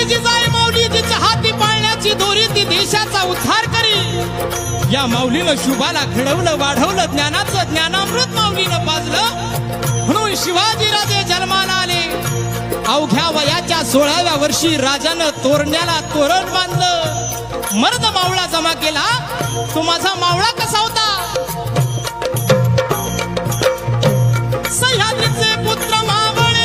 माझी जिजाई माऊली जिच्या हाती पाळण्याची दोरी ती देशाचा उद्धार करी। या माऊलीनं शुभाला घडवलं वाढवलं ज्ञानाचं ज्ञानामृत माऊलीनं पाजलं म्हणून शिवाजी राजे जन्माला आले। अवघ्या वयाच्या 16व्या वर्षी राजानं तोरण्याला तोरण बांधलं। मर्द मावळा जमा केला। तो माझा मावळा कसा होता? सह्याद्रीचे पुत्र मावळे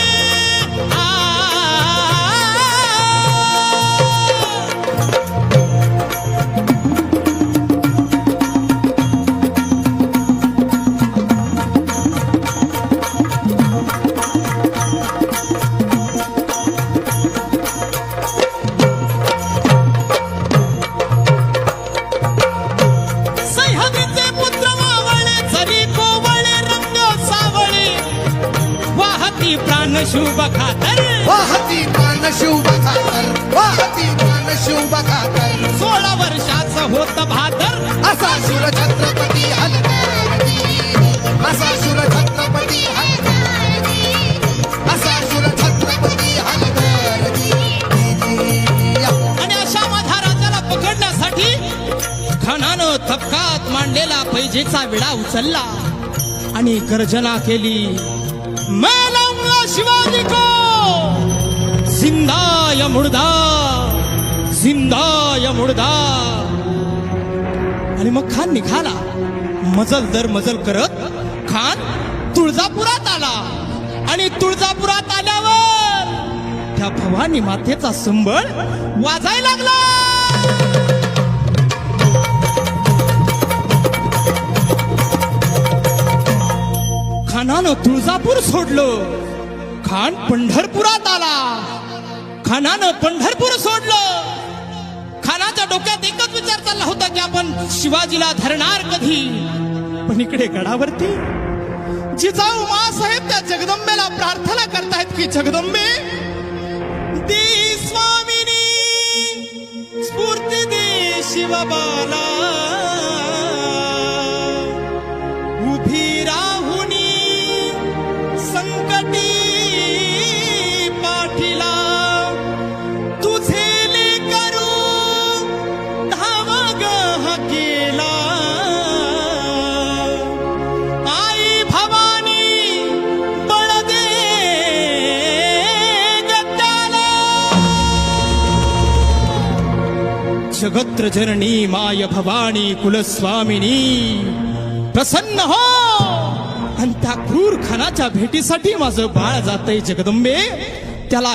प्राण शुभ खातर वाहती प्राण शुभ खातर वाहती प्राण शुभ खातर 16 वर्षाचं होत भादर असा शूर छत्रपती हलगर्जी असा शूर छत्रपती हलगर्जी असा शूर छत्रपती हलगर्जी आणि अशा महाराजाला पकडण्यासाठी खानानं थपकात मांडलेला पैजेचा विडा उचलला आणि गर्जना केली। मैं लाऊंगा शिवाजी को जिंदा या मुर्दा, जिंदा या मुर्दा। आणि मग खान निघाला। मजल दर मजल करत खान तुळजापुरात आला आणि तुळजापुरात आल्यावर त्या भवानी मातेचा संबळ वाजायला लागला। खानानं तुळजापूर सोडलं। खान पंढरपुरात आला। खानानं पंढरपूर सोडलं। खानाच्या डोक्यात एकच विचार चालला होता की आपण शिवाजीला धरणार कधी। पण इकडे गडावरती जिजाऊ मासाहेब त्या जगदंबेला प्रार्थना करतायत की जगदंबे दे स्वामिनी स्फूर्ती दे शिवबाला उभी राहुनी संकटी पाठीला तुझे लेकरू धावा ग केला। आई भवानी बळ दे गट्याला जगत्र जननी माय भवानी कुलस्वामिनी प्रसन्न हो। आणि त्या क्रूर खानाच्या भेटीसाठी माझं बाळ जातंय जगदंबे त्याला